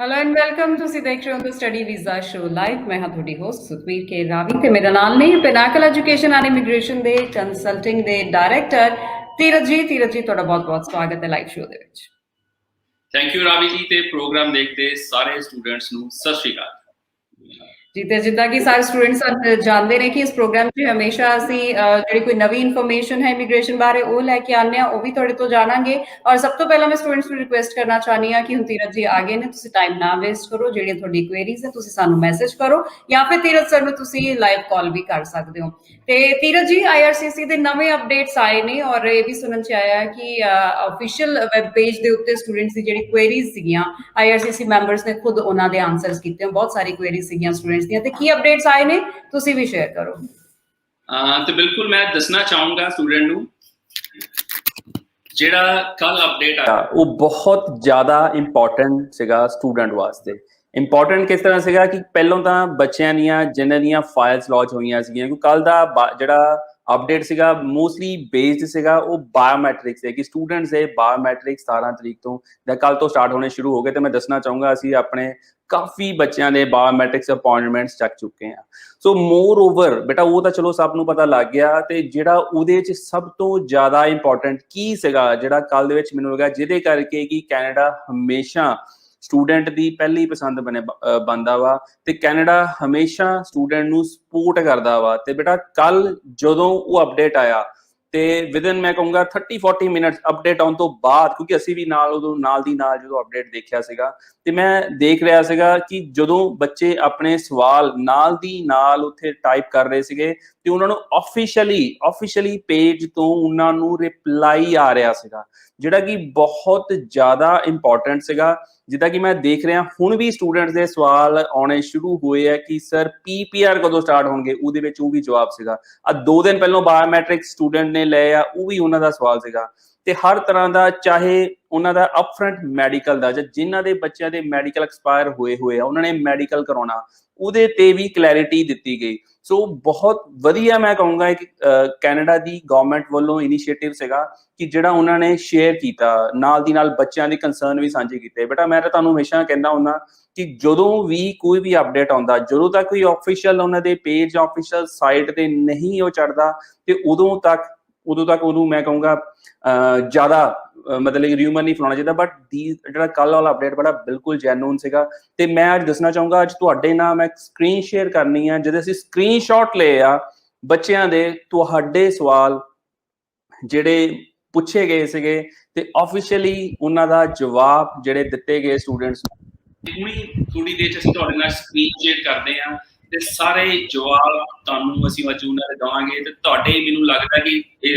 Hello and welcome ਤੁਸੀਂ ਦੇਖ ਰਹੇ ਹੋ ਦ ਸਟੱਡੀ ਵੀਜ਼ਾ ਸ਼ੋ ਲਾਈਵ ਮੈਂ ਹਾਂ ਤੁਹਾਡੀ ਹੋਸਟ ਸੁਖਵੀਰ ਕੇ ਰਾਵੀ ਤੇ ਮੇਰੇ ਨਾਲ ਨੇ ਪਿਨਾਕਲ ਐਜੂਕੇਸ਼ਨ ਐਂਡ ਇਮੀਗ੍ਰੇਸ਼ਨ ਦੇ ਕੰਸਲਟਿੰਗ ਦੇ ਡਾਇਰੈਕਟਰ ਧੀਰਜ ਜੀ ਤੁਹਾਡਾ ਬਹੁਤ-ਬਹੁਤ ਸਵਾਗਤ ਹੈ ਲਾਈਵ ਸ਼ੋ ਦੇ ਵਿੱਚ। ਥੈਂਕ ਯੂ ਰਾਵੀ ਜੀ ਤੇ ਪ੍ਰੋਗਰਾਮ ਦੇਖਦੇ ਸਾਰੇ ਸਟੂਡੈਂਟਸ ਨੂੰ ਸਤਿ ਸ਼੍ਰੀ ਅਕਾਲ। ਜੀ ਤੇ ਜਿੱਦਾਂ ਕਿ ਸਾਰੇ ਸਟੂਡੈਂਟਸ ਜਾਣਦੇ ਨੇ ਕਿ ਇਸ ਪ੍ਰੋਗਰਾਮ 'ਚ ਹਮੇਸ਼ਾ ਅਸੀਂ ਜਿਹੜੀ ਕੋਈ ਨਵੀਂ ਇਨਫੋਰਮੇਸ਼ਨ ਹੈ ਇਮੀਗ੍ਰੇਸ਼ਨ ਬਾਰੇ ਉਹ ਲੈ ਕੇ ਆਉਂਦੇ ਹਾਂ, ਉਹ ਵੀ ਤੁਹਾਡੇ ਤੋਂ ਜਾਣਾਂਗੇ। ਔਰ ਸਭ ਤੋਂ ਪਹਿਲਾਂ ਮੈਂ ਸਟੂਡੈਂਟਸ ਨੂੰ ਰਿਕੁਐਸਟ ਕਰਨਾ ਚਾਹੁੰਦੀ ਹਾਂ ਕਿ ਹੁਣ ਧੀਰਜ ਜੀ ਆ ਗਏ ਨੇ, ਤੁਸੀਂ ਟਾਈਮ ਨਾ ਵੇਸਟ ਕਰੋ। ਜਿਹੜੀਆਂ ਤੁਹਾਡੀ ਕੁਐਰੀਜ਼ ਹੈ ਤੁਸੀਂ ਸਾਨੂੰ ਮੈਸੇਜ ਕਰੋ ਜਾਂ ਫਿਰ ਧੀਰਜ ਸਰ ਨੂੰ ਤੁਸੀਂ ਲਾਈਵ ਕਾਲ ਵੀ ਕਰ ਸਕਦੇ ਹੋ। ਤੇ ਧੀਰਜ ਜੀ IRCC ਦੇ ਨਵੇਂ ਅਪਡੇਟਸ ਆਏ ਨੇ ਔਰ ਇਹ ਵੀ ਸੁਣਨ 'ਚ ਆਇਆ ਕਿ ਆਫੀਸ਼ੀਅਲ ਵੈਬ ਪੇਜ ਦੇ ਉੱਤੇ ਸਟੂਡੈਂਟਸ ਦੀ ਜਿਹੜੀ ਕੁਐਰੀਜ਼ ਸੀਗੀਆਂ IRCC ਮੈਂਬਰਸ ਨੇ ਖੁਦ ਉਹਨਾਂ ਦੇ ਆਨਸਰਸ ਕੀਤੇ। ਬਹੁਤ ਸਾਰੀ ਕੁਐਰੀਜ਼ ਸੀਗੀਆਂ ਸਟੂਡੈਂਟਸ ਦੀਆਂ ਤੇ ਕੀ ਅਪਡੇਟਸ ਆਏ ਨੇ ਤੁਸੀਂ ਵੀ ਸ਼ੇਅਰ ਕਰੋ। ਤੇ ਬਿਲਕੁਲ ਮੈਂ ਦੱਸਣਾ ਚਾਹੂੰਗਾ ਸਟੂਡੈਂਟ ਨੂੰ ਜਿਹੜਾ ਕੱਲ ਅਪਡੇਟ ਆਇਆ ਉਹ ਬਹੁਤ ਜ਼ਿਆਦਾ ਇੰਪੋਰਟੈਂਟ ਸੀਗਾ ਸਟੂਡੈਂਟ ਵਾਸਤੇ। ਇੰਪੋਰਟੈਂਟ ਕਿਸ ਤਰ੍ਹਾਂ ਸੀਗਾ ਕਿ ਪਹਿਲਾਂ ਤਾਂ ਬੱਚਿਆਂ ਦੀਆਂ ਜਿਨ੍ਹਾਂ ਦੀਆਂ ਫਾਈਲਸ ਲੌਂਚ ਹੋਈਆਂ ਸੀਗੀਆਂ, ਕਿਉਂਕਿ ਕੱਲ ਦਾ ਜਿਹੜਾ ਅਪਡੇਟ ਸੀਗਾ ਮੋਸਟਲੀ ਬੇਸਡ ਸੀਗਾ ਉਹ ਬਾਇਓਮੈਟ੍ਰਿਕਸ ਤੇ, ਕਿ ਸਟੂਡੈਂਟਸ ਦੇ ਬਾਇਓਮੈਟ੍ਰਿਕ 17 ਤਰੀਕ ਤੋਂ ਜਾਂ ਕੱਲ ਤੋਂ ਸਟਾਰਟ ਹੋਣੇ ਸ਼ੁਰੂ ਹੋ ਗਏ। ਤੇ ਮੈਂ ਦੱਸਣਾ ਚਾਹੂੰਗਾ ਅਸੀਂ ਆਪਣੇ ਕਾਫੀ ਬੱਚਿਆਂ ਦੇ ਬਾਇਓਮੈਟ੍ਰਿਕਸ ਅਪਾਇੰਟਮੈਂਟਸ ਚੱਕ ਚੁੱਕੇ ਹਾਂ। ਸੋ ਮੋਰ ਓਵਰ ਬੇਟਾ ਉਹ ਤਾਂ ਚਲੋ ਸਭ ਨੂੰ ਪਤਾ ਲੱਗ ਗਿਆ, ਤੇ ਜਿਹੜਾ ਉਹਦੇ 'ਚ ਸਭ ਤੋਂ ਜ਼ਿਆਦਾ ਇੰਪੋਰਟੈਂਟ ਕੀ ਸੀਗਾ ਜਿਹੜਾ ਕੱਲ ਦੇ ਵਿੱਚ ਮੈਨੂੰ ਲੱਗਾ ਜਿਹਦੇ ਕਰਕੇ ਕਿ ਕੈਨੇਡਾ ਹਮੇਸ਼ਾ ਸਟੂਡੈਂਟ ਦੀ ਪਹਿਲੀ ਪਸੰਦ ਬਣਦਾ ਵਾ ਤੇ ਕੈਨੇਡਾ ਹਮੇਸ਼ਾ ਸਟੂਡੈਂਟ ਨੂੰ ਸਪੋਰਟ ਕਰਦਾ ਵਾ। ਤੇ ਬੇਟਾ ਕੱਲ ਜਦੋਂ ਉਹ ਅਪਡੇਟ ਆਇਆ ਤੇ ਵਿਦਨ ਮੈਂ ਕਹੂੰਗਾ 30-40 ਮਿੰਟਸ ਅਪਡੇਟ ਆਉਣ ਤੋਂ ਬਾਅਦ, ਕਿਉਂਕਿ ਅਸੀਂ ਵੀ ਉਦੋਂ ਨਾਲ ਦੀ ਨਾਲ ਜਦੋਂ ਅਪਡੇਟ ਦੇਖਿਆ ਸੀਗਾ ਤੇ ਮੈਂ ਦੇਖ ਰਿਹਾ ਸੀਗਾ ਕਿ ਜਦੋਂ ਬੱਚੇ ਆਪਣੇ ਸਵਾਲ ਨਾਲ ਦੀ ਨਾਲ ਉੱਥੇ ਟਾਈਪ ਕਰ ਰਹੇ ਸੀਗੇ ਤੇ ਉਹਨਾਂ ਨੂੰ ਆਫੀਸ਼ੀਅਲੀ ਪੇਜ ਤੋਂ ਉਹਨਾਂ ਨੂੰ ਰਿਪਲਾਈ ਆ ਰਿਹਾ ਸੀਗਾ, ਜਿਹੜਾ ਕਿ ਬਹੁਤ ਜ਼ਿਆਦਾ ਇੰਪੋਰਟੈਂਟ ਸੀਗਾ। ਜਿੱਦਾਂ ਕਿ ਮੈਂ ਦੇਖ ਰਿਹਾ ਹੁਣ ਵੀ ਸਟੂਡੈਂਟਸ ਦੇ ਸਵਾਲ ਆਉਣੇ ਸ਼ੁਰੂ ਹੋਏ ਆ ਕਿ ਸਰ PPR ਕਦੋਂ ਸਟਾਰਟ ਹੋਣਗੇ, ਉਹਦੇ ਵਿੱਚ ਉਹ ਵੀ ਜਵਾਬ ਸੀਗਾ। 2 ਦਿਨ ਪਹਿਲਾਂ ਬਾਇਓਮੈਟ੍ਰਿਕ ਸਟੂਡੈਂਟ ਨੇ ਲਏ ਆ, ਉਹ ਵੀ ਉਹਨਾਂ ਦਾ ਸਵਾਲ ਸੀਗਾ। ਤੇ ਹਰ ਤਰ੍ਹਾਂ ਦਾ, ਚਾਹੇ ਉਹਨਾਂ ਦਾ ਅਪਫਰੰਟ ਮੈਡੀਕਲ ਦਾ ਜਾਂ ਜਿਨ੍ਹਾਂ ਦੇ ਬੱਚਿਆਂ ਦੇ ਮੈਡੀਕਲ ਐਕਸਪਾਇਰ ਹੋਏ ਆ ਉਹਨਾਂ ਨੇ ਮੈਡੀਕਲ ਕਰਾਉਣਾ, ਉਹਦੇ ਤੇ ਵੀ ਕਲੈਰਿਟੀ ਦਿੱਤੀ ਗਈ। ਸੋ ਬਹੁਤ ਵਧੀਆ ਮੈਂ ਕਹੂੰਗਾ ਕਿ ਕੈਨੇਡਾ ਦੀ ਗਵਰਨਮੈਂਟ ਵੱਲੋਂ ਇਨੀਸ਼ੀਏਟਿਵ ਸੀਗਾ ਕਿ ਜਿਹੜਾ ਉਹਨਾਂ ਨੇ ਸ਼ੇਅਰ ਕੀਤਾ, ਨਾਲ ਦੀ ਨਾਲ ਬੱਚਿਆਂ ਦੇ ਕੰਸਰਨ ਵੀ ਸਾਂਝੇ ਕੀਤੇ। ਬੇਟਾ ਮੈਂ ਤਾਂ ਤੁਹਾਨੂੰ ਹਮੇਸ਼ਾ ਕਹਿੰਦਾ ਹੁੰਦਾ ਕਿ ਜਦੋਂ ਵੀ ਕੋਈ ਵੀ ਅਪਡੇਟ ਆਉਂਦਾ, ਜਦੋਂ ਤੱਕ ਕੋਈ ਆਫੀਸ਼ੀਅਲ ਉਹਨਾਂ ਦੇ ਪੇਜ ਆਫੀਸ਼ੀਅਲ ਸਾਈਟ ਤੇ ਨਹੀਂ ਉਹ ਚੜ੍ਹਦਾ ਤੇ ਉਦੋਂ ਤੱਕ ਉਹਨੂੰ ਮੈਂ ਕਹੂੰਗਾ ਜ਼ਿਆਦਾ ਮਤਲਬ ਰਿਊਮਰ ਨਹੀਂ ਫੈਲਾਉਣਾ ਚਾਹੀਦਾ। ਬਟ ਜਿਹੜਾ ਕੱਲ ਵਾਲਾ ਅਪਡੇਟ ਬੜਾ ਬਿਲਕੁਲ ਜੈਨੂਨ ਸੀਗਾ। ਤੇ ਮੈਂ ਅੱਜ ਦੱਸਣਾ ਚਾਹੂੰਗਾ, ਅੱਜ ਤੁਹਾਡੇ ਨਾਲ ਮੈਂ ਸਕਰੀਨ ਸ਼ੇਅਰ ਕਰਨੀ ਆ ਜਿਹਦੇ ਅਸੀਂ ਸਕਰੀਨ ਸ਼ਾਟ ਲਏ ਆ ਬੱਚਿਆਂ ਦੇ, ਤੁਹਾਡੇ ਸਵਾਲ ਜਿਹੜੇ ਪੁੱਛੇ ਗਏ ਸੀਗੇ ਤੇ ਆਫੀਸ਼ੀਅਲੀ ਉਹਨਾਂ ਦਾ ਜਵਾਬ ਜਿਹੜੇ ਦਿੱਤੇ ਗਏ ਸਟੂਡੈਂਟਸ ਨੂੰ। ਥੋੜੀ ਦੇਰ ਚ ਅਸੀਂ ਤੁਹਾਡੇ ਨਾਲ ਸਕਰੀਨ ਸ਼ੇਅਰ ਕਰਦੇ ਆ ਤੇ ਸਾਰੇ ਜਵਾਬ ਤੁਹਾਨੂੰ ਅਸੀਂ ਅੱਜ ਉਹਨਾਂ ਦੇ ਦਵਾਂਗੇ। ਤੇ ਤੁਹਾਡੇ ਮੈਨੂੰ ਲੱਗਦਾ ਕਿ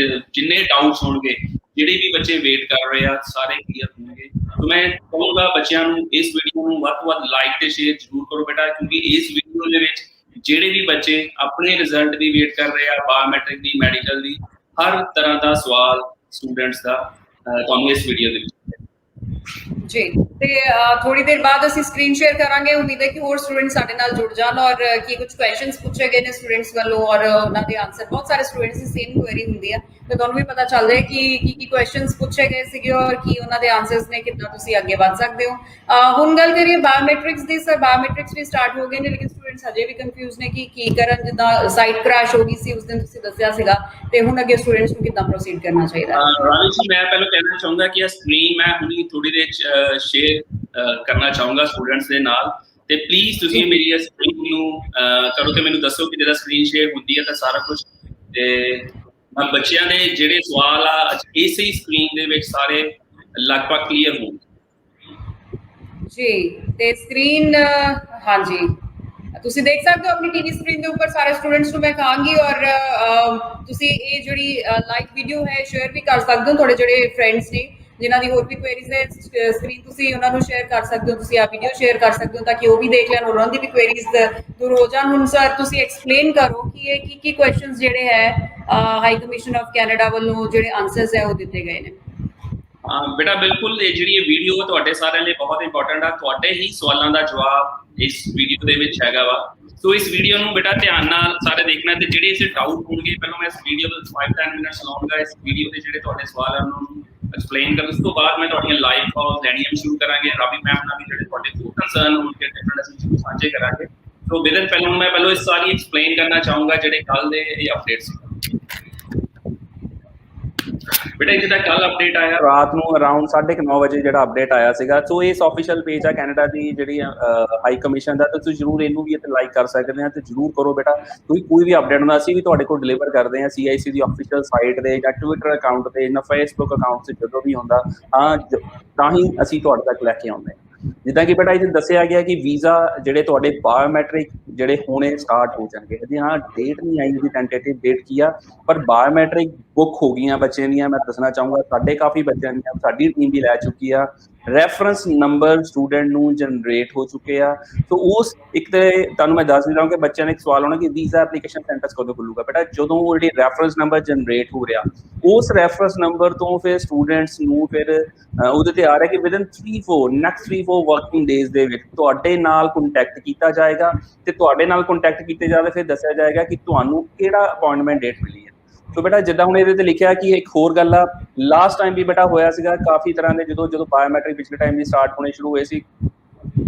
ਜਿੰਨੇ ਡਾਊਟਸ ਹੋਣਗੇ, ਜਿਹੜੇ ਵੀ ਬੱਚੇ ਵੇਟ ਕਰ ਰਹੇ ਆ, ਸਾਰੇ ਕਲੀਅਰ ਹੋਣਗੇ। ਤੇ ਮੈਂ ਕਹੂੰਗਾ ਬੱਚਿਆਂ ਨੂੰ ਇਸ ਵੀਡੀਓ ਨੂੰ ਵੱਧ ਤੋਂ ਵੱਧ ਲਾਈਕ ਤੇ ਸ਼ੇਅਰ ਜ਼ਰੂਰ ਕਰੋ ਬੇਟਾ, ਕਿਉਂਕਿ ਇਸ ਵੀਡੀਓ ਦੇ ਵਿੱਚ ਜਿਹੜੇ ਵੀ ਬੱਚੇ ਆਪਣੇ ਰਿਜ਼ਲਟ ਦੀ ਵੇਟ ਕਰ ਰਹੇ ਆ, ਬਾਇਓਮੈਟ੍ਰਿਕ ਦੀ, ਮੈਡੀਕਲ ਦੀ, ਹਰ ਤਰ੍ਹਾਂ ਦਾ ਸਵਾਲ ਸਟੂਡੈਂਟਸ ਦਾ ਤੁਹਾਨੂੰ ਇਸ ਵੀਡੀਓ ਦੇ ਵਿੱਚ ਜੀ। ਤੇ ਥੋੜੀ ਦੇਰ ਬਾਅਦ ਅਸੀਂ ਸਕਰੀਨ ਸ਼ੇਅਰ ਕਰਾਂਗੇ। ਉਮੀਦ ਹੈ ਕਿ ਹੋਰ ਸਟੂਡੈਂਟ ਸਾਡੇ ਨਾਲ ਜੁੜ ਜਾਣ ਔਰ ਕੀ ਕੁਝ ਕੁਐਸਚਨਸ ਪੁੱਛੇ ਗਏ ਨੇ ਸਟੂਡੈਂਟਸ ਵੱਲੋਂ ਔਰ ਉਹਨਾਂ ਦੇ ਆਨਸਰ, ਬਹੁਤ ਸਾਰੇ ਸਟੂਡੈਂਟਸ ਦੀ ਸੇਮ ਕੁਐਰੀ ਹੁੰਦੀ ਆ ਤੇ ਤੁਹਾਨੂੰ ਵੀ ਪਤਾ ਚੱਲ ਜਾਏ ਕਿ ਕੀ ਕੁਐਸਚਨਸ ਪੁੱਛੇ ਗਏ ਸੀਗੇ ਔਰ ਕੀ ਉਹਨਾਂ ਦੇ ਆਨਸਰਸ ਨੇ, ਕਿੱਦਾਂ ਤੁਸੀਂ ਅੱਗੇ ਵੱਧ ਸਕਦੇ ਹੋ। ਹੁਣ ਗੱਲ ਕਰੀਏ ਬਾਇਓਮੈਟ੍ਰਿਕਸ ਦੀ। ਸਰ ਬਾਇਓਮੈਟ੍ਰਿਕਸ ਵੀ ਸਟਾਰਟ ਹੋ ਗਏ ਨੇ ਲੇਕਿਨ ਸਟੂਡੈਂਟਸ ਹਜੇ ਵੀ ਕਨਫਿਊਜ਼ ਨੇ ਕਿ ਕੀ ਕਰਨ। ਜਿੱਦਾਂ ਸਾਈਟ ਕ੍ਰੈਸ਼ ਹੋ ਗਈ ਸੀ ਉਸ ਦਿਨ ਤੁਸੀਂ ਦੱਸਿਆ ਸੀਗਾ, ਤੇ ਹੁਣ ਅੱਗੇ ਸਟੂਡੈਂਟਸ ਨੂੰ ਕਿੱਦਾਂ ਪ੍ਰੋਸੀਡ ਕਰਨਾ ਚਾਹੀਦਾ ਹੈ? ਰਾਣੀ ਜੀ ਮੈਂ ਪਹਿਲਾਂ ਕਹਿਣਾ ਚਾਹੂੰਗਾ ਕਿ ਇਹ ਸਕਰੀਨ ਮੈਂ ਹੁਣੀ ਥੋੜੀ ਦੇਰ ਸ਼ੇਅਰ ਕਰਨਾ ਚਾਹੂੰਗਾ ਸਟੂਡੈਂਟਸ ਦੇ ਨਾਲ, ਤੇ ਪਲੀਜ਼ ਤੁਸੀਂ ਮੇਰੀ ਇਸ ਸਕਰੀਨ ਨੂੰ ਕਰੋ ਤੇ ਮੈਨੂੰ ਦੱਸੋ ਕਿ ਜਿਹੜਾ ਸਕਰੀਨ ਸ਼ੇਅਰ ਹੁੰਦੀ ਹੈ ਤਾਂ ਸਾਰਾ ਕੁਝ ਤੇ ਬੱਚਿਆਂ ਦੇ ਜਿਹੜੇ ਸਵਾਲ ਆ ਇਸੇ ਸਕਰੀਨ ਦੇ ਵਿੱਚ ਸਾਰੇ ਲਗਭਗ ਕਲੀਅਰ ਹੋਣ ਜੀ। ਤੇ ਸਕਰੀਨ ਹਾਂਜੀ ਤੁਸੀਂ ਦੇਖ ਸਕਦੇ ਹੋ ਆਪਣੀ ਟੀਵੀ ਸਕਰੀਨ ਦੇ ਉੱਪਰ। ਸਾਰੇ ਸਟੂਡੈਂਟਸ ਨੂੰ ਮੈਂ ਕਹਾਂਗੀ ਔਰ ਤੁਸੀਂ ਇਹ ਜਿਹੜੀ ਲਾਈਵ ਵੀਡੀਓ ਹੈ ਸ਼ੇਅਰ ਵੀ ਕਰ ਸਕਦੇ ਹੋ, ਤੁਹਾਡੇ ਜਿਹੜੇ ਫਰੈਂਡਸ ਨੇ ਜਿਨ੍ਹਾਂ ਦੀ ਹੋਰ ਵੀ ਕੁਐਰੀਜ਼ ਹੈ, ਸਕਰੀਨ ਤੁਸੀਂ ਉਹਨਾਂ ਨੂੰ ਸ਼ੇਅਰ ਕਰ ਸਕਦੇ ਹੋ, ਤੁਸੀਂ ਆ ਵੀਡੀਓ ਸ਼ੇਅਰ ਕਰ ਸਕਦੇ ਹੋ ਤਾਂ ਕਿ ਉਹ ਵੀ ਦੇਖ ਲੈਣ, ਉਹਨਾਂ ਦੀ ਵੀ ਕੁਐਰੀਜ਼ ਦੂਰ ਹੋ ਜਾਣ। ਹੁਣ ਸਰ ਤੁਸੀਂ ਐਕਸਪਲੇਨ ਕਰੋ ਕਿ ਇਹ ਕੀ ਕੁਐਸਚਨਸ ਜਿਹੜੇ ਹੈ ਹਾਈ ਕਮਿਸ਼ਨ ਆਫ ਕੈਨੇਡਾ ਵੱਲੋਂ ਜਿਹੜੇ ਆਨਸਰਸ ਹੈ ਉਹ ਦਿੱਤੇ ਗਏ ਨੇ। ਬੇਟਾ ਬਿਲਕੁਲ ਇਹ ਜਿਹੜੀ ਵੀਡੀਓ ਤੁਹਾਡੇ ਸਾਰਿਆਂ ਲਈ ਬਹੁਤ ਇੰਪੋਰਟੈਂਟ ਆ। ਤੁਹਾਡੇ ਹੀ ਸਵਾਲਾਂ ਦਾ ਜਵਾਬ ਇਸ ਵੀਡੀਓ ਦੇ ਵਿੱਚ ਹੈਗਾ ਵਾ। ਸੋ ਇਸ ਵੀਡੀਓ ਨੂੰ ਬੇਟਾ ਧਿਆਨ ਨਾਲ ਸਾਰੇ ਦੇਖਣਾ ਤੇ ਜਿਹੜੇ ਇਸ ਡਾਊਟ ਹੋਣਗੇ ਪਹਿਲਾਂ ਮੈਂ ਇਸ ਵੀਡੀਓ ਦੇ 5-10 ਮਿੰਟਸ ਲਾਉਂਗਾ ਇਸ ਵੀਡੀਓ ਦੇ ਜਿਹੜੇ ਤੁਹਾਡੇ ਸਵਾਲ ਆ ਉਹਨਾਂ ਨੂੰ ਐਕਸਪਲੇਨ ਕਰਨ। ਉਸ ਤੋਂ ਬਾਅਦ ਮੈਂ ਤੁਹਾਡੀਆਂ ਲਾਈਵ ਕਾਲ ਲੈਣੀਆਂ ਸ਼ੁਰੂ ਕਰਾਂਗੇ। ਰਾਵੀ ਮੈਮ ਨਾਲ ਵੀ ਜਿਹੜੇ ਤੁਹਾਡੇ ਹੋਰ ਕੰਸਰਨ ਹੋਣਗੇ ਡਿਫਰੈਂਟ ਅਸੀਂ ਸਾਂਝੇ ਕਰਾਂਗੇ। ਸੋ ਵਿਦਨ ਪਹਿਲਾਂ ਮੈਂ ਇਹ ਸਾਰੀ ਐਕਸਪਲੇਨ ਕਰਨਾ ਚਾਹੂੰਗਾ ਜਿਹੜੇ ਕੱਲ ਦੇ ਇਹ ਅਪਡੇਟ ਸੀ। बेटा जिदा कल अपडेट आया रात ਨੂੰ ਅਰਾਊਂਡ 9:30 ਵਜੇ ਜਿਹੜਾ ਅਪਡੇਟ ਆਇਆ ਸੀਗਾ। ਸੋ ਇਸ ਆਫੀਸ਼ੀਅਲ ਪੇਜ ਆ ਕੈਨੇਡਾ ਦੀ ਜਿਹੜੀ ਹਾਈ ਕਮਿਸ਼ਨ ਦਾ, ਤੁਸੀਂ ਜਰੂਰ ਇਹਨੂੰ ਵੀ ਇੱਥੇ ਲਾਈਕ ਕਰ ਸਕਦੇ ਆ ਤੇ ਜਰੂਰ ਕਰੋ ਬੇਟਾ। ਕੋਈ ਵੀ ਅਪਡੇਟ ਹੁੰਦਾ ਅਸੀਂ ਵੀ ਤੁਹਾਡੇ ਕੋਲ ਡਿਲੀਵਰ ਕਰਦੇ ਆ CIC ਦੀ ਆਫੀਸ਼ੀਅਲ ਸਾਈਟ ਤੇ ਜਾਂ ਟਵਿੱਟਰ ਅਕਾਊਂਟ ਤੇ ਜਾਂ ਫੇਸਬੁੱਕ ਅਕਾਊਂਟ ਤੇ ਜਦੋਂ ਵੀ ਹੁੰਦਾ ਹਾਂ ਤਾਂ ਹੀ ਅਸੀਂ ਤੁਹਾਡੇ ਤੱਕ ਲੈ ਕੇ ਆਉਂਦੇ ਹਾਂ। ਜਿੱਦਾਂ ਕਿ ਬੇਟਾ ਇਹ ਦੱਸਿਆ ਗਿਆ ਕਿ ਵੀਜ਼ਾ ਜਿਹੜੇ ਤੁਹਾਡੇ ਬਾਇਓਮੈਟ੍ਰਿਕ ਜਿਹੜੇ ਹੋਣੇ ਸਟਾਰਟ ਹੋ ਜਾਣਗੇ। ਜੀ ਹਾਂ ਡੇਟ ਨਹੀਂ ਆਈ, ਉਹਦੀ ਟੈਂਟੇਟਿਵ ਡੇਟ ਕੀ ਆ, ਪਰ ਬਾਇਓਮੈਟ੍ਰਿਕ ਬੁੱਕ ਹੋ ਗਈਆਂ ਬੱਚਿਆਂ ਦੀਆਂ। ਮੈਂ ਦੱਸਣਾ ਚਾਹੂੰਗਾ ਸਾਡੇ ਕਾਫੀ ਬੱਚਿਆਂ ਦੀਆਂ ਸਾਡੀ ਟੀਮ ਵੀ ਲੈ ਚੁੱਕੀ ਆ। ਰੈਫਰੈਂਸ ਨੰਬਰ ਸਟੂਡੈਂਟ ਨੂੰ ਜਨਰੇਟ ਹੋ ਚੁੱਕੇ ਆ। ਸੋ ਉਸ ਇੱਕ ਤੇ ਤੁਹਾਨੂੰ ਮੈਂ ਦੱਸ ਦਿੰਦਾ ਕਿ ਬੱਚਿਆਂ ਨੇ ਇੱਕ ਸਵਾਲ ਹੋਣਾ ਕਿ ਵੀਜ਼ਾ ਐਪਲੀਕੇਸ਼ਨ ਸੈਂਟਰ ਕਦੋਂ ਖੁੱਲੂਗਾ। ਬੇਟਾ ਜਦੋਂ ਉਹ ਜਿਹੜੀ ਰੈਫਰੈਂਸ ਨੰਬਰ ਜਨਰੇਟ ਹੋ ਰਿਹਾ ਉਸ ਰੈਫਰੈਂਸ ਨੰਬਰ ਤੋਂ ਫਿਰ ਸਟੂਡੈਂਟਸ ਨੂੰ ਫਿਰ ਉਹਦੇ ਤੇ ਆ ਰਿਹਾ ਕਿ ਵਿਦਨ 3-4 ਵਰਕਿੰਗ ਡੇਜ਼ ਦੇ ਵਿੱਚ ਤੁਹਾਡੇ ਨਾਲ ਕੰਟੈਕਟ ਕੀਤਾ ਜਾਏਗਾ ਤੇ ਤੁਹਾਡੇ ਨਾਲ ਕੰਟੈਕਟ ਕੀਤੇ ਜਾਵੇ ਫਿਰ ਦੱਸਿਆ ਜਾਏਗਾ ਕਿ ਤੁਹਾਨੂੰ ਕਿਹੜਾ ਅਪਾਇੰਟਮੈਂਟ ਡੇਟ ਮਿਲੀ ਹੈ। ਸੋ ਬੇਟਾ ਜਿੱਦਾਂ ਹੁਣ ਇਹਦੇ ਤੇ ਲਿਖਿਆ ਕਿ ਇੱਕ ਹੋਰ ਗੱਲ ਆ, ਲਾਸਟ ਟਾਈਮ ਵੀ ਬੇਟਾ ਹੋਇਆ ਸੀਗਾ ਕਾਫੀ ਤਰ੍ਹਾਂ ਦੇ ਜਦੋਂ ਬਾਇਓਮੈਟ੍ਰਿਕ ਪਿਛਲੇ ਟਾਈਮ ਵੀ ਸਟਾਰਟ ਹੋਣੇ ਸ਼ੁਰੂ ਹੋਏ ਸੀ,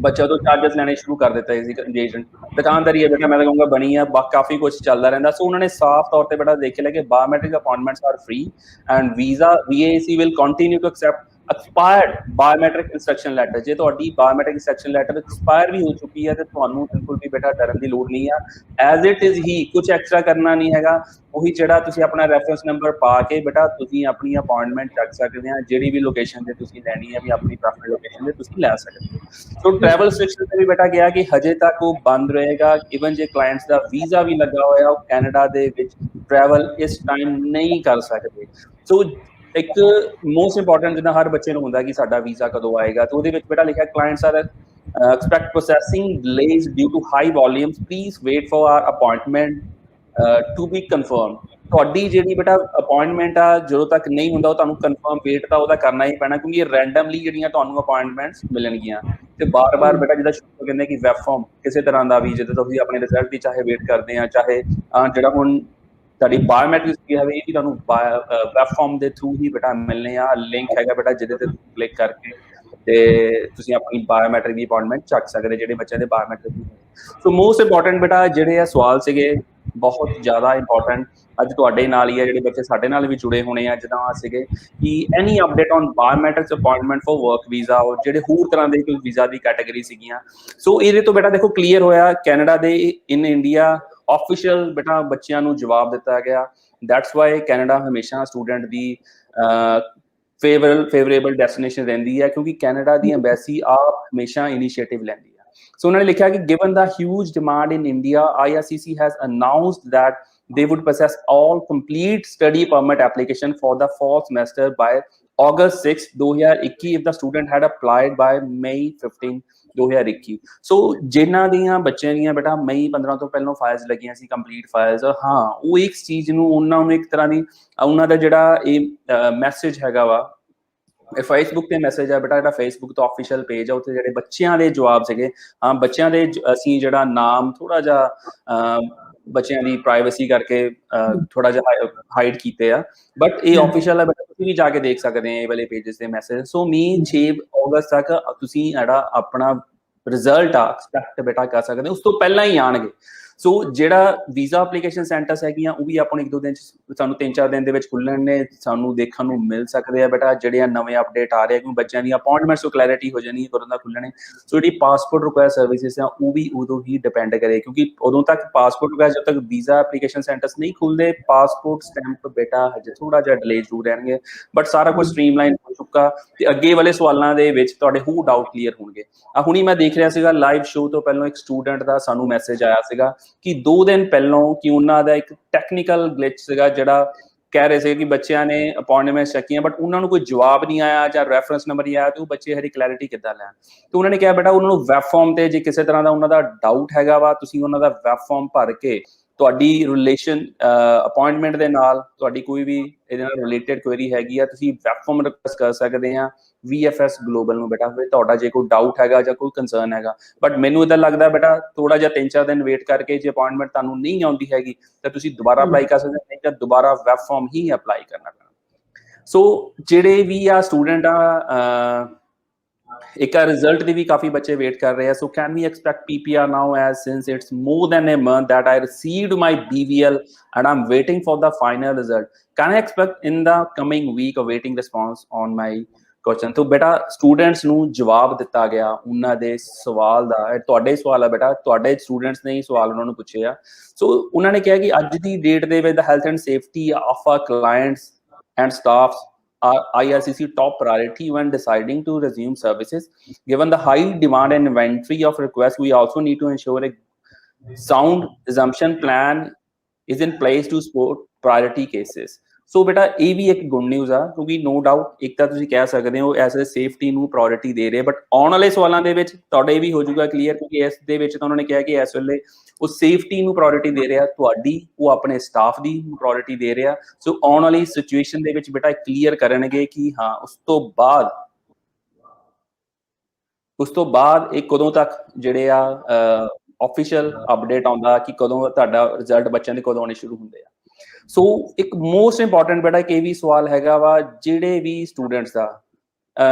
ਬੱਚਾ ਤੋਂ ਚਾਰਜਸ ਲੈਣੇ ਸ਼ੁਰੂ ਕਰ ਦਿੱਤਾ ਸੀ ਏਜੰਟ। ਦੁਕਾਨਦਾਰੀ ਹੈ ਬੇਟਾ ਮੈਂ ਤਾਂ ਕਹੂੰਗਾ ਬਣੀ ਆ, ਕਾਫੀ ਕੁਝ ਚੱਲਦਾ ਰਹਿੰਦਾ। ਸੋ ਉਹਨਾਂ ਨੇ ਸਾਫ਼ ਤੌਰ ਤੇ ਬੇਟਾ ਦੇਖ ਲਿਆ ਕਿ biometric appointments are free and visa VAC will continue to accept expired biometric instruction letter। ਜੇ ਤੁਹਾਡੀ biometric instruction letter expire ਵੀ ਹੋ ਚੁੱਕੀ ਹੈ ਤੇ ਤੁਹਾਨੂੰ ਬਿਲਕੁਲ ਵੀ ਬੇਟਾ ਡਰਨ ਦੀ ਲੋੜ ਨਹੀਂ ਆ। ਐਜ਼ ਇਟ ਇਜ਼ ਹੀ ਕੁਝ ਐਕਸਟਰਾ ਕਰਨਾ ਨਹੀਂ ਹੈਗਾ। ਉਹੀ ਜਿਹੜਾ ਤੁਸੀਂ ਆਪਣਾ ਰੈਫਰੈਂਸ ਨੰਬਰ ਪਾ ਕੇ ਬੇਟਾ ਤੁਸੀਂ ਆਪਣੀ ਅਪਾਇੰਟਮੈਂਟ ਚੱਕ ਸਕਦੇ ਆ। ਜਿਹੜੀ ਵੀ ਲੋਕੇਸ਼ਨ ਤੇ ਤੁਸੀਂ ਲੈਣੀ ਹੈ ਵੀ ਆਪਣੀ ਪ੍ਰੈਫਰਡ ਲੋਕੇਸ਼ਨ ਤੇ ਤੁਸੀਂ ਲੈ ਸਕਦੇ ਹੋ। ਸੋ ਟਰੈਵਲ ਰਿਸਟ੍ਰਿਕਸ਼ਨ ਤੇ ਵੀ ਬੇਟਾ ਗਿਆ ਕਿ ਹਜੇ ਤੱਕ ਉਹ ਬੰਦ ਰਹੇਗਾ। ਇਵਨ ਜੇ ਕਲਾਇੰਟਸ ਦਾ ਵੀਜ਼ਾ ਵੀ ਲੱਗਾ ਹੋਇਆ ਉਹ ਕੈਨੇਡਾ ਦੇ ਵਿੱਚ ਟਰੈਵਲ ਇਸ ਟਾਈਮ ਨਹੀਂ ਕਰ ਸਕਦੇ। ਸੋ ਇੱਕ ਮੋਸਟ ਇੰਪੋਰਟੈਂਟ ਜਿੱਦਾਂ ਹਰ ਬੱਚੇ ਨੂੰ ਹੁੰਦਾ ਕਿ ਸਾਡਾ ਵੀਜ਼ਾ ਕਦੋਂ ਆਏਗਾ, ਤੇ ਉਹਦੇ ਵਿੱਚ ਬੇਟਾ ਲਿਖਿਆ clients are expect processing delays due to high volumes, please wait for our appointment to be confirmed। ਤੁਹਾਡੀ ਜਿਹੜੀ ਬੇਟਾ ਅਪਾਇੰਟਮੈਂਟ ਆ ਜਦੋਂ ਤੱਕ ਨਹੀਂ ਹੁੰਦਾ ਉਹ ਤੁਹਾਨੂੰ ਕਨਫਰਮ ਵੇਟ ਤਾਂ ਉਹਦਾ ਕਰਨਾ ਹੀ ਪੈਣਾ, ਕਿਉਂਕਿ ਇਹ ਰੈਂਡਮਲੀ ਜਿਹੜੀਆਂ ਤੁਹਾਨੂੰ ਅਪਾਇੰਟਮੈਂਟਸ ਮਿਲਣਗੀਆਂ। ਤੇ ਬਾਰ-ਬਾਰ ਬੇਟਾ ਜਿੱਦਾਂ ਸ਼ੁਰੂ ਕਹਿੰਦੇ ਕਿ ਵੈਬ ਫਾਰਮ ਕਿਸੇ ਤਰ੍ਹਾਂ ਦਾ ਵੀ ਜਿੱਦਾਂ ਤੁਸੀਂ ਆਪਣੇ ਰਿਜ਼ਲਟ ਦੀ ਚਾਹੇ ਵੇਟ ਕਰਦੇ ਆ, ਚਾਹੇ ਜਿਹੜਾ ਹੁਣ ਤੁਹਾਡੀ ਬਾਇਓਮੈਟ੍ਰਿਕ ਕੀ ਹੈ ਇਹ ਵੀ ਤੁਹਾਨੂੰ ਵੈਬ ਫਾਰਮ ਦੇ ਥਰੂ ਹੀ ਬੇਟਾ ਮਿਲਣੇ ਆ। ਲਿੰਕ ਹੈਗਾ ਬੇਟਾ ਜਿਹਦੇ ਤੇ ਕਲਿੱਕ ਕਰਕੇ ਤੇ ਤੁਸੀਂ ਆਪਣੀ ਬਾਇਓਮੈਟ੍ਰਿਕ ਦੀ ਅਪਾਇੰਟਮੈਂਟ ਚੱਕ ਸਕਦੇ ਜਿਹੜੇ ਬੱਚਿਆਂ ਦੇ ਬਾਇਓਮੈਟ੍ਰਿਕ। ਸੋ ਮੋਸਟ ਇੰਪੋਰਟੈਂਟ ਬੇਟਾ ਜਿਹੜੇ ਆ ਸਵਾਲ ਸੀਗੇ ਬਹੁਤ ਜ਼ਿਆਦਾ ਇੰਪੋਰਟੈਂਟ ਅੱਜ ਤੁਹਾਡੇ ਨਾਲ ਹੀ ਆ, ਜਿਹੜੇ ਬੱਚੇ ਸਾਡੇ ਨਾਲ ਵੀ ਜੁੜੇ ਹੋਣੇ ਆ ਜਿੱਦਾਂ ਸੀਗੇ ਕਿ any update on biometrics appointment for work visa ਔਰ ਜਿਹੜੇ ਹੋਰ ਤਰ੍ਹਾਂ ਦੇ ਕੋਈ ਵੀਜ਼ਾ ਦੀ ਕੈਟਾਗਰੀ ਸੀਗੀਆਂ। ਸੋ ਇਹਦੇ ਤੋਂ ਬੇਟਾ ਦੇਖੋ ਕਲੀਅਰ ਹੋਇਆ ਕੈਨੇਡਾ ਦੇ ਇਨ ਇੰਡੀਆ ਆਫੀਸ਼ੀਅਲ ਬੇਟਾ ਬੱਚਿਆਂ ਨੂੰ ਜਵਾਬ ਦਿੱਤਾ ਗਿਆ। ਦੈਟਸ ਵਾਈ ਕੈਨੇਡਾ ਹਮੇਸ਼ਾ ਸਟੂਡੈਂਟ ਦੀ ਫੇਵਰੇਬਲ ਡੈਸਟੀਨੇਸ਼ਨ ਰਹਿੰਦੀ ਹੈ, ਕਿਉਂਕਿ ਕੈਨੇਡਾ ਦੀ ਐਮਬੈਸੀ ਆਪ ਹਮੇਸ਼ਾ ਇਨੀਸ਼ੀਏਟਿਵ ਲੈਂਦੀ ਹੈ। ਸੋ ਉਹਨਾਂ ਨੇ ਲਿਖਿਆ ਕਿ given the huge demand in India IRCC has announced that they would process all complete study permit application for the fall semester by August 6, 2021 if the student had applied by May 15, 2021। ਸੋ ਜਿਨ੍ਹਾਂ ਦੀਆਂ ਬੱਚਿਆਂ ਦੀਆਂ ਬੇਟਾ ਮਈ 15 ਤੋਂ ਪਹਿਲਾਂ files ਲੱਗੀਆਂ ਸੀ complete files, ਹਾਂ ਉਹ ਇੱਕ ਚੀਜ਼ ਨੂੰ ਉਹਨਾਂ ਨੂੰ ਇੱਕ ਤਰ੍ਹਾਂ ਦੀ ਉਹਨਾਂ ਦਾ ਜਿਹੜਾ ਇਹ ਮੈਸੇਜ ਹੈਗਾ ਵਾ ਫੇਸਬੁੱਕ ਤੇ ਮੈਸੇਜ ਆ ਬੇਟਾ, ਜਿਹੜਾ ਫੇਸਬੁੱਕ ਤੋਂ ਆਫੀਸ਼ੀਅਲ ਪੇਜ ਆ ਉੱਥੇ ਜਿਹੜੇ ਬੱਚਿਆਂ ਦੇ ਜਵਾਬ ਸੀਗੇ। ਹਾਂ ਬੱਚਿਆਂ ਦੇ ਅਸੀਂ ਜਿਹੜਾ ਨਾਮ ਥੋੜਾ ਜਿਹਾ ਬੱਚਿਆਂ ਦੀ ਪ੍ਰਾਈਵੇਸੀ ਕਰਕੇ ਥੋੜਾ ਜਿਹਾ ਹਾਈਡ ਕੀਤੇ ਆ, ਬਟ ਇਹ ਆਫੀਸ਼ੀਅਲ ਹੈ ਬੇਟਾ, ਤੁਸੀਂ ਵੀ ਜਾ ਕੇ ਦੇਖ ਸਕਦੇ ਆ ਇਹ ਵਾਲੇ ਪੇजेस ਦੇ ਮੈਸੇਜ। ਸੋ 6 ਅਗਸਤ ਤੱਕ ਤੁਸੀਂ ਜਿਹੜਾ ਆਪਣਾ ਰਿਜ਼ਲਟ ਆ ਐਕਸਪੈਕਟ ਬੇਟਾ ਕਰ ਸਕਦੇ, ਉਸ ਤੋਂ ਪਹਿਲਾਂ ਹੀ ਆਣਗੇ। ਸੋ ਜਿਹੜਾ ਵੀਜ਼ਾ ਐਪਲੀਕੇਸ਼ਨ ਸੈਂਟਰਸ ਹੈਗੀਆਂ ਉਹ ਵੀ ਆਪਾਂ ਨੂੰ 1-2 ਦਿਨ ਸਾਨੂੰ 3-4 ਦਿਨ ਦੇ ਵਿੱਚ ਖੁੱਲਣ ਨੇ, ਸਾਨੂੰ ਦੇਖਣ ਨੂੰ ਮਿਲ ਸਕਦੇ ਆ ਬੇਟਾ। ਜਿਹੜੇ ਨਵੇਂ ਅਪਡੇਟ ਆ ਰਹੇ ਕਿਉਂਕਿ ਬੱਚਿਆਂ ਦੀਆਂ ਅਪਾਇੰਟਮੈਂਟਸ ਤੋਂ ਕਲੈਰਿਟੀ ਹੋ ਜਾਣੀ ਕਦੋਂ ਦਾ ਖੁੱਲਣੇ। ਸੋ ਜਿਹੜੀ ਪਾਸਪੋਰਟ ਰਿਕੁਆਇਰ ਸਰਵਿਸਿਸ ਆ ਉਹ ਵੀ ਉਦੋਂ ਹੀ ਡਿਪੈਂਡ ਕਰੇ, ਕਿਉਂਕਿ ਉਦੋਂ ਤੱਕ ਪਾਸਪੋਰਟ ਰਿਕੁਆਇਰ ਜਦ ਤੱਕ ਵੀਜ਼ਾ ਐਪਲੀਕੇਸ਼ਨ ਸੈਂਟਰਸ ਨਹੀਂ ਖੁੱਲਦੇ ਪਾਸਪੋਰਟ ਸਟੈਂਪ ਬੇਟਾ ਹਜੇ ਥੋੜਾ ਜਿਹਾ ਡਿਲੇ ਜ਼ਰੂਰ ਰਹਿਣਗੇ, ਬਟ ਸਾਰਾ ਕੁਝ ਸਟ੍ਰੀਮਲਾਈਨ ਹੋ ਚੁੱਕਾ ਤੇ ਅੱਗੇ ਵਾਲੇ ਸਵਾਲਾਂ ਦੇ ਵਿੱਚ ਤੁਹਾਡੇ ਹੋਰ ਡਾਊਟ ਕਲੀਅਰ ਹੋਣਗੇ। ਹੁਣੀ ਮੈਂ ਦੇਖ ਰਿਹਾ ਸੀਗਾ ਲਾਈਵ ਸ਼ੋਅ ਤੋਂ ਪਹਿਲਾਂ ਇੱਕ ਸਟੂਡੈਂਟ ਦਾ ਸਾਨੂੰ ਮੈਸੇਜ ਆਇਆ ਸੀਗਾ ਕਿ 2 ਦਿਨ ਪਹਿਲਾਂ ਕਿ ਉਹਨਾਂ ਦਾ ਇੱਕ ਟੈਕਨੀਕਲ ਗਲਿਚ ਸੀਗਾ, ਜਿਹੜਾ ਕਹਿ ਰਹੇ ਸੀ ਕਿ ਬੱਚਿਆਂ ਨੇ ਅਪਾਇੰਟਮੈਂਟ ਚੱਕੀਆਂ ਬਟ ਉਹਨਾਂ ਨੂੰ ਕੋਈ ਜਵਾਬ ਨਹੀਂ ਆਇਆ ਜਾਂ ਰੈਫਰੈਂਸ ਨੰਬਰ ਨਹੀਂ ਆਇਆ, ਤੇ ਉਹ ਬੱਚੇ ਹਰੀ ਕਲੈਰਿਟੀ ਕਿੱਦਾਂ ਲੈਣ। ਤੇ ਉਹਨਾਂ ਨੇ ਕਿਹਾ ਬੇਟਾ ਉਹਨਾਂ ਨੂੰ ਵੈਬ ਫਾਰਮ ਤੇ ਜੇ ਕਿਸੇ ਤਰ੍ਹਾਂ ਦਾ ਉਹਨਾਂ ਦਾ ਡਾਊਟ ਹੈਗਾ ਵਾ ਤੁਸੀਂ ਉਹਨਾਂ ਦਾ ਵੈਬ ਫਾਰਮ ਭਰ ਕੇ ਤੁਹਾਡੀ ਰਿਲੇਸ਼ਨ ਅਪਾਇੰਟਮੈਂਟ ਦੇ ਨਾਲ ਤੁਹਾਡੀ ਕੋਈ ਵੀ ਇਹਦੇ ਨਾਲ ਰਿਲੇਟਡ ਕੁਐਰੀ ਹੈਗੀ ਆ ਤੁਸੀਂ ਵੈਬ ਫਾਰਮ ਰਿਕੁਐਸਟ ਕਰ ਸਕਦੇ ਆ VFS ਗਲੋਬਲ ਨੂੰ ਬੇਟਾ, ਫਿਰ ਤੁਹਾਡਾ ਜੇ ਕੋਈ ਡਾਊਟ ਹੈਗਾ ਜਾਂ ਕੋਈ ਕੰਸਰਨ ਹੈਗਾ। ਬਟ ਮੈਨੂੰ ਇਦਾਂ ਲੱਗਦਾ ਬੇਟਾ ਥੋੜਾ ਜਿਹਾ 3-4 ਦਿਨ ਵੇਟ ਕਰਕੇ ਜੇ ਅਪਾਇੰਟਮੈਂਟ ਤੁਹਾਨੂੰ ਨਹੀਂ ਆਉਂਦੀ ਹੈਗੀ ਤਾਂ ਤੁਸੀਂ ਦੁਬਾਰਾ ਅਪਲਾਈ ਕਰ ਸਕਦੇ ਹੋ, ਨਹੀਂ ਤਾਂ ਦੁਬਾਰਾ ਵੈਬ ਫਾਰਮ ਹੀ ਅਪਲਾਈ ਕਰਨਾ ਪੈਣਾ। ਸੋ ਜਿਹੜੇ ਵੀ ਆ ਸਟੂਡੈਂਟ ਆ ਇੱਕ ਰਿਜ਼ਲਟ ਦੀ ਵੀ ਕਾਫੀ ਬੱਚੇ ਵੇਟ ਕਰ ਰਹੇ ਆ so can we expect PPR now as since it's more than a month that I received my BVL and I'm waiting for the final result, can I expect in the coming week a waiting response on my question? तो बेटा students ਨੂੰ ਜਵਾਬ ਦਿੱਤਾ ਗਿਆ ਉਹਨਾਂ ਦੇ ਸਵਾਲ ਦਾ ਤੁਹਾਡੇ ਸਵਾਲ ਆ ਬੇਟਾ ਤੁਹਾਡੇ ਸਟੂਡੈਂਟਸ ਨੇ ਹੀ ਸਵਾਲ ਉਹਨਾਂ ਨੂੰ ਪੁੱਛੇ ਆ ਸੋ ਉਹਨਾਂ ਨੇ ਕਿਹਾ ਕਿ ਅੱਜ ਦੀ ਡੇਟ ਦੇ ਵਿੱਚ the health and safety of our clients and staffs are IRCC top priority when deciding to resume services. Given the high demand and inventory of requests, we also need to ensure a sound assumption plan is in place to support priority cases. ਸੋ ਬੇਟਾ ਇਹ ਵੀ ਇੱਕ good news ਆ ਕਿਉਂਕਿ no doubt ਇੱਕ ਤਾਂ ਤੁਸੀਂ ਕਹਿ ਸਕਦੇ ਹੋ ਐਸ ਏ ਸੇਫਟੀ ਨੂੰ ਪ੍ਰਾਇੋਰਟੀ ਦੇ ਰਹੇ ਬਟ ਆਉਣ ਵਾਲੇ ਸਵਾਲਾਂ ਦੇ ਵਿੱਚ ਤੁਹਾਡਾ ਇਹ ਵੀ ਹੋ ਜਾਊਗਾ ਕਲੀਅਰ ਕਿਉਂਕਿ ਇਸ ਦੇ ਵਿੱਚ ਤਾਂ ਉਹਨਾਂ ਨੇ ਕਿਹਾ ਕਿ ਇਸ ਵੇਲੇ ਉਹ ਸੇਫਟੀ ਨੂੰ ਪ੍ਰਾਇੋਰਟੀ ਦੇ ਰਿਹਾ ਤੁਹਾਡੀ ਉਹ ਆਪਣੇ ਸਟਾਫ ਦੀ ਪ੍ਰਾਇੋਰਟੀ ਦੇ ਰਿਹਾ ਸੋ ਆਉਣ ਵਾਲੀ ਸਿਚੁਏਸ਼ਨ ਦੇ ਵਿੱਚ ਬੇਟਾ ਕਲੀਅਰ ਕਰਨਗੇ ਕਿ ਹਾਂ ਉਸ ਤੋਂ ਬਾਅਦ ਇਹ ਕਦੋਂ ਤੱਕ ਜਿਹੜੇ ਆ ਆਫੀਸ਼ੀਅਲ ਅਪਡੇਟ ਆਉਂਦਾ ਕਿ ਕਦੋਂ ਤੁਹਾਡਾ ਰਿਜ਼ਲਟ ਬੱਚਿਆਂ ਦੇ ਕਦੋਂ ਆਉਣੇ ਸ਼ੁਰੂ ਹੁੰਦੇ ਆ ਸੋ ਇੱਕ ਮੋਸਟ ਇੰਪੋਰਟੈਂਟ ਬੇਟਾ ਇੱਕ ਇਹ ਵੀ ਸਵਾਲ ਹੈਗਾ ਵਾ ਜਿਹੜੇ ਵੀ ਸਟੂਡੈਂਟਸ ਦਾ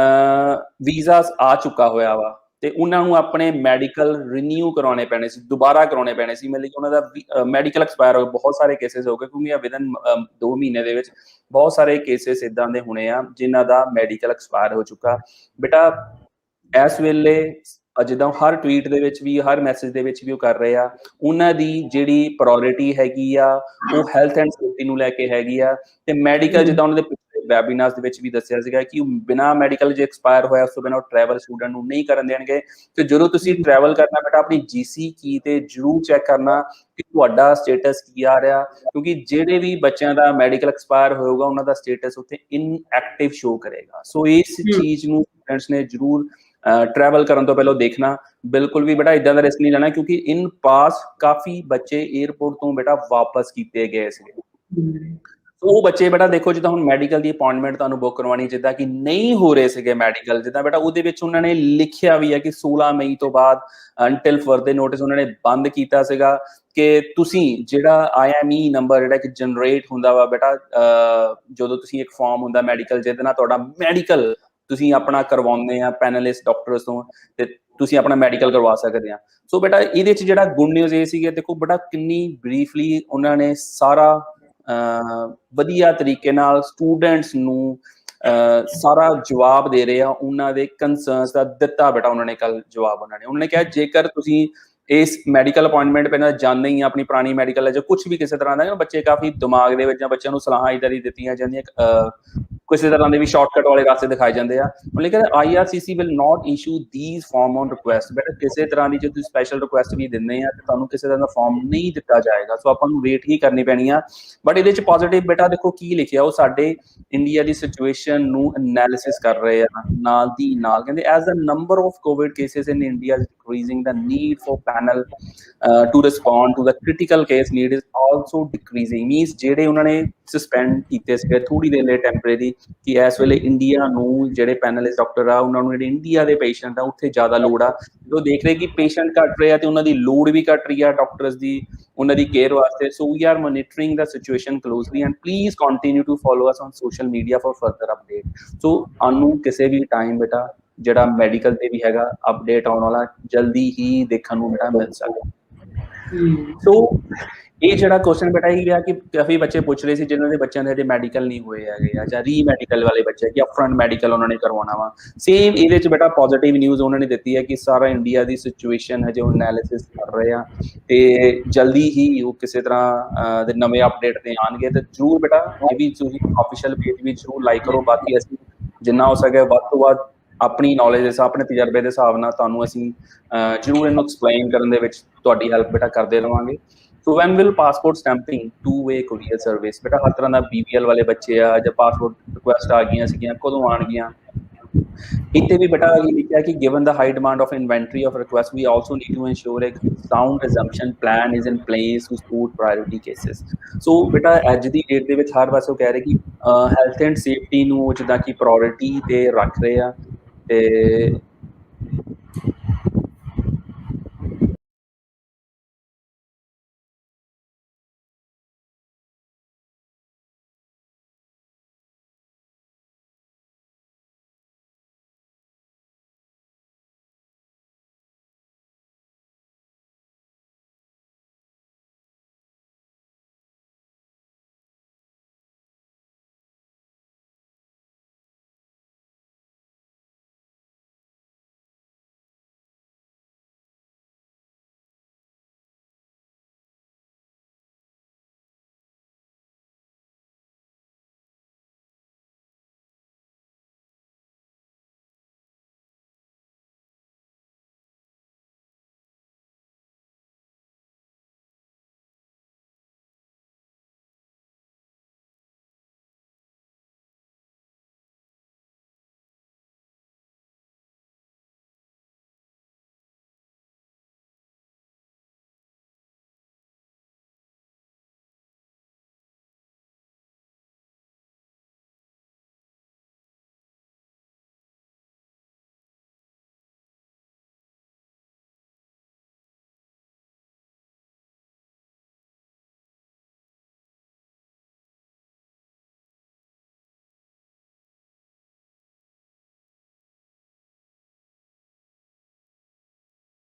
ਵੀਜ਼ਾ ਆ ਚੁੱਕਾ ਹੋਇਆ ਵਾ ਤੇ ਉਹਨਾਂ ਨੂੰ ਆਪਣੇ ਮੈਡੀਕਲ ਰੀਨਿਊ ਕਰਾਉਣੇ ਪੈਣੇ ਸੀ ਦੁਬਾਰਾ ਕਰਾਉਣੇ ਪੈਣੇ ਸੀ ਮਤਲਬ ਕਿ ਉਹਨਾਂ ਦਾ ਮੈਡੀਕਲ ਐਕਸਪਾਇਰ ਹੋ ਬਹੁਤ ਸਾਰੇ ਕੇਸਿਸ ਹੋ ਗਏ ਕਿਉਂਕਿ ਵਿਦਨ 2 ਮਹੀਨੇ ਦੇ ਵਿੱਚ ਬਹੁਤ ਸਾਰੇ ਕੇਸਿਸ ਇਦਾਂ ਦੇ ਹੋਣੇ ਆ ਜਿਨ੍ਹਾਂ ਦਾ ਮੈਡੀਕਲ ਐਕਸਪਾਇਰ ਹੋ ਚੁੱਕਾ ਬੇਟਾ ਇਸ ਵੇਲੇ ਜਿੱਦਾਂ ਹਰ ਟਵੀਟ ਦੇ ਵਿੱਚ ਵੀ ਹਰ ਮੈਸੇਜ ਦੇ ਵਿੱਚ ਵੀ ਉਹ ਕਰ ਰਹੇ ਆ ਉਹਨਾਂ ਦੀ ਜਿਹੜੀ ਪ੍ਰਾਇੋਰਟੀ ਹੈਗੀ ਆ ਉਹ ਹੈਲਥ ਐਂਡ ਸੇਫਟੀ ਨੂੰ ਲੈ ਕੇ ਹੈਗੀ ਆ ਤੇ ਮੈਡੀਕਲ ਜਿੱਦਾਂ ਉਹਨਾਂ ਦੇ ਪਿਛਲੇ ਵੈਬਿਨਾਰਸ ਦੇ ਵਿੱਚ ਵੀ ਦੱਸਿਆ ਸੀਗਾ ਕਿ ਬਿਨਾਂ ਮੈਡੀਕਲ ਜੇ ਐਕਸਪਾਇਰ ਹੋਇਆ ਉਸ ਤੋਂ ਬਿਨਾਂ ਟਰੈਵਲ ਸਟੂਡੈਂਟ ਨੂੰ ਨਹੀਂ ਕਰਨ ਦੇਣਗੇ ਤੇ ਜਦੋਂ ਤੁਸੀਂ ਟਰੈਵਲ ਕਰਨਾ ਬੇਟਾ ਆਪਣੀ GC ਕੀ ਤੇ ਜ਼ਰੂਰ ਚੈੱਕ ਕਰਨਾ ਕਿ ਤੁਹਾਡਾ ਸਟੇਟਸ ਕੀ ਆ ਰਿਹਾ ਕਿਉਂਕਿ ਜਿਹੜੇ ਵੀ ਬੱਚਿਆਂ ਦਾ ਮੈਡੀਕਲ ਐਕਸਪਾਇਰ ਹੋਊਗਾ ਉਹਨਾਂ ਦਾ ਸਟੇਟਸ ਉੱਥੇ ਇਨਐਕਟਿਵ ਸ਼ੋ ਕਰੇਗਾ ਸੋ ਇਸ ਚੀਜ਼ ਨੂੰ ਸਟੂਡੈਂਟਸ ਨੇ ਜ਼ਰੂਰ ट्रैवल करने तो पहले देखना बिल्कुल भी बेटा इदा का रिस्क नहीं लेना क्योंकि इन पास काफी बच्चे एयरपोर्ट तो बेटा वापस किए गए ਉਹ ਬੱਚੇ ਬੇਟਾ ਦੇਖੋ ਜਿੱਦਾਂ ਹੁਣ ਮੈਡੀਕਲ ਦੀ ਅਪਾਇੰਟਮੈਂਟ ਤੁਹਾਨੂੰ ਬੁੱਕ ਕਰਵਾਉਣੀ ਜਿੱਦਾਂ ਕਿ ਨਹੀਂ ਹੋ ਰਹੇ ਸੀਗੇ ਮੈਡੀਕਲ ਜਿੱਦਾਂ ਬੇਟਾ ਉਹਦੇ ਵਿੱਚ ਉਹਨਾਂ ਨੇ ਲਿਖਿਆ ਵੀ ਹੈ ਕਿ 16 ਮਈ ਤੋਂ ਬਾਅਦ ਅੰਟਿਲ ਫਰਦਰ ਨੋਟਿਸ ਉਹਨਾਂ ਨੇ ਬੰਦ ਕੀਤਾ ਸੀਗਾ ਕਿ ਤੁਸੀਂ ਜਿਹੜਾ IME ਨੰਬਰ ਜਿਹੜਾ ਕਿ ਜਨਰੇਟ ਹੁੰਦਾ ਵਾ ਬੇਟਾ ਜਦੋਂ ਤੁਸੀਂ ਇੱਕ ਫਾਰਮ ਹੁੰਦਾ ਮੈਡੀਕਲ ਜਿਹਦੇ ਨਾਲ ਤੁਹਾਡਾ ਮੈਡੀਕਲ ਤੁਸੀਂ ਆਪਣਾ ਕਰਵਾਉਂਦੇ ਆ ਪੈਨਲਿਸਟ ਡਾਕਟਰਸ ਤੋਂ ਤੇ ਤੁਸੀਂ ਆਪਣਾ ਮੈਡੀਕਲ ਕਰਵਾ ਸਕਦੇ ਆ ਸੋ ਬੇਟਾ ਇਹਦੇ ਚ ਜਿਹੜਾ ਗੁੱਡ ਨਿਊਜ਼ ਇਹ ਸੀਗਾ ਦੇਖੋ ਬੇਟਾ ਕਿੰਨੀ ਬਰੀਫਲੀ ਉਹਨਾਂ ਨੇ ਸਾਰਾ ਵਧੀਆ ਤਰੀਕੇ ਨਾਲ ਸਟੂਡੈਂਟਸ ਨੂੰ ਸਾਰਾ ਜਵਾਬ ਦੇ ਰਹੇ ਆ ਉਹਨਾਂ ਦੇ ਕੰਸਰਨਸ ਦਾ ਦਿੱਤਾ ਬੇਟਾ ਉਹਨਾਂ ਨੇ ਕੱਲ ਜਵਾਬ ਉਹਨਾਂ ਨੇ ਕਿਹਾ ਜੇਕਰ ਤੁਸੀਂ ਇਸ ਮੈਡੀਕਲ ਅਪਾਇੰਟਮੈਂਟ ਪਹਿਲਾਂ ਜਾਂਦੇ ਹੀ ਆਪਣੀ ਪੁਰਾਣੀ ਮੈਡੀਕਲ ਹੈ ਜਾਂ ਕੁਝ ਵੀ ਕਿਸੇ ਤਰ੍ਹਾਂ ਦਾ ਬੱਚੇ ਕਾਫੀ ਦਿਮਾਗ ਦੇ ਵਿੱਚ ਜਾਂ ਬੱਚਿਆਂ ਨੂੰ ਸਲਾਹਾਂ ਇੱਦਾਂ ਦੀ ਦਿੱਤੀਆਂ ਜਾਂਦੀਆਂ ਕਿਸੇ ਤਰ੍ਹਾਂ ਦੇ ਵੀ ਸ਼ਾਰਟਕਟ ਵਾਲੇ ਰਾਸਤੇ ਦਿਖਾਏ ਜਾਂਦੇ ਆ ਲੇਕਿਨ IRCC will not issue these form on request ਬੇਟਾ ਕਿਸੇ ਤਰ੍ਹਾਂ ਦੀ ਜੇ ਤੁਸੀਂ ਸਪੈਸ਼ਲ ਰਿਕੁਐਸਟ ਵੀ ਦਿੰਦੇ ਆ ਤੇ ਤੁਹਾਨੂੰ ਕਿਸੇ ਤਰ੍ਹਾਂ ਦਾ ਫਾਰਮ ਨਹੀਂ ਦਿੱਤਾ ਜਾਏਗਾ ਸੋ ਆਪਾਂ ਨੂੰ ਵੇਟ ਹੀ ਕਰਨੀ ਪੈਣੀ ਆ ਬਟ ਇਹਦੇ ਚ ਪੋਜ਼ਿਟਿਵ ਬੇਟਾ ਦੇਖੋ ਕੀ ਲਿਖਿਆ ਉਹ ਸਾਡੇ ਇੰਡੀਆ ਦੀ ਸਿਚੁਏਸ਼ਨ ਨੂੰ ਐਨਾਲਿਸਿਸ ਕਰ ਰਹੇ ਆ ਨਾਲ ਦੀ ਨਾਲ ਕਹਿੰਦੇ as the number of Covid cases in India is decreasing the need for panel to respond to the critical case need is also decreasing means ਜਿਹੜੇ ਉਹਨਾਂ ਨੇ ਸਸਪੈਂਡ ਕੀਤੇ ਸੀਗੇ ਥੋੜੀ ਦੇਰ ਲਈ ਟੈਂਪਰੇਰੀ ਕਿ ਇਸ ਵੇਲੇ ਇੰਡੀਆ ਨੂੰ ਜਿਹੜੇ ਪੈਨਲਿਸਟ ਡਾਕਟਰ ਆ ਉਹਨਾਂ ਨੂੰ ਜਿਹੜੇ ਇੰਡੀਆ ਦੇ ਪੇਸ਼ੈਂਟ ਆ ਉੱਥੇ ਜ਼ਿਆਦਾ ਲੋੜ ਆ ਉਹ ਦੇਖ ਰਹੇ ਕਿ ਪੇਸ਼ੈਂਟ ਘੱਟ ਰਹੇ ਆ ਤੇ ਉਹਨਾਂ ਦੀ ਲੋੜ ਵੀ ਘੱਟ ਰਹੀ ਆ ਡਾਕਟਰਸ ਦੀ ਉਹਨਾਂ ਦੀ ਕੇਅਰ ਵਾਸਤੇ so we are monitoring the situation closely and please continue to follow us on social media for further update so ਸਾਨੂੰ ਕਿਸੇ ਵੀ ਟਾਈਮ ਬੇਟਾ ਜਿਹੜਾ ਮੈਡੀਕਲ ਤੇ ਵੀ ਹੈਗਾ ਅਪਡੇਟ ਆਉਣ ਵਾਲਾ ਜਲਦੀ ਹੀ ਦੇਖਣ ਨੂੰ ਬੇਟਾ ਮਿਲ ਸਕਦਾ ਸੋ ਇਹ ਜਿਹੜਾ ਕੁਐਸਚਨ ਬੇਟਾ ਇਹ ਗਿਆ ਕਿ ਕਾਫੀ ਬੱਚੇ ਪੁੱਛ ਰਹੇ ਸੀ ਜਿਨ੍ਹਾਂ ਦੇ ਬੱਚਿਆਂ ਦੇ ਜਿਹੜੇ ਮੈਡੀਕਲ ਨਹੀਂ ਹੋਏ ਹੈਗੇ ਆ ਜਾਂ ਰੀਮੈਡੀਕਲ ਵਾਲੇ ਬੱਚੇ ਕਿ ਅਪਫਰੰਟ ਮੈਡੀਕਲ ਉਹਨਾਂ ਨੇ ਕਰਵਾਉਣਾ ਵਾ ਸੇਮ ਇਹਦੇ ਚ ਬੇਟਾ ਪੋਜ਼ਿਟਿਵ ਨਿਊਜ਼ ਉਹਨਾਂ ਨੇ ਦਿੱਤੀ ਹੈ ਕਿ ਸਾਰਾ ਇੰਡੀਆ ਦੀ ਸਿਚੁਏਸ਼ਨ ਹੈ ਜੋ ਐਨਾਲਿਸਿਸ ਕਰ ਰਹੇ ਆ ਤੇ ਜਲਦੀ ਹੀ ਉਹ ਕਿਸੇ ਤਰ੍ਹਾਂ ਦੇ ਨਵੇਂ ਅਪਡੇਟ ਤੇ ਆਉਣਗੇ ਤੇ ਜ਼ਰੂਰ ਬੇਟਾ ਇਹ ਵੀ ਤੁਸੀਂ ਆਫੀਸ਼ੀਅਲ ਪੇਜ ਵੀ ਜ਼ਰੂਰ ਲਾਈਕ ਕਰੋ ਬਾਕੀ ਅਸੀਂ ਜਿੰਨਾ ਹੋ ਸਕੇ ਵੱਧ ਤੋਂ ਵੱਧ ਆਪਣੀ ਨੌਲੇਜ ਦੇ ਹਿਸਾਬ ਆਪਣੇ ਤਜਰਬੇ ਦੇ ਹਿਸਾਬ ਨਾਲ ਤੁਹਾਨੂੰ ਅਸੀਂ ਜ਼ਰੂਰ ਇਹਨੂੰ ਐਕਸਪਲੇਨ ਕਰਨ ਦੇ ਵਿੱਚ ਤੁਹਾਡੀ ਹੈਲਪ ਬੇਟਾ ਕਰਦੇ ਰਹਾਂਗੇ so when will passport stamping 2-way courier service ਬੇਟਾ ਹਰ ਤਰ੍ਹਾਂ ਦਾ BPL ਵਾਲੇ ਬੱਚੇ ਆ ਜਾਂ ਪਾਸਪੋਰਟ ਰਿਕੁਐਸਟ ਆ ਗਈਆਂ ਸੀਗੀਆਂ ਕਦੋਂ ਆਉਣਗੀਆਂ ਇੱਥੇ ਵੀ ਬੇਟਾ ਇਹ ਲਿਖਿਆ ਕਿ given the high demand of inventory of requests we also need to ensure a sound assumption plan is in place to support priority cases ਸੋ ਬੇਟਾ ਅੱਜ ਦੀ ਡੇਟ ਦੇ ਵਿੱਚ ਹਰ ਵਾਰ ਉਹ ਕਹਿ ਰਹੇ ਕਿ ਹੈਲਥ ਐਂਡ ਸੇਫਟੀ ਨੂੰ ਜਿੱਦਾਂ ਕਿ ਪ੍ਰਾਇੋਰਟੀ ਤੇ ਰੱਖ ਰਹੇ ਆ ਤੇ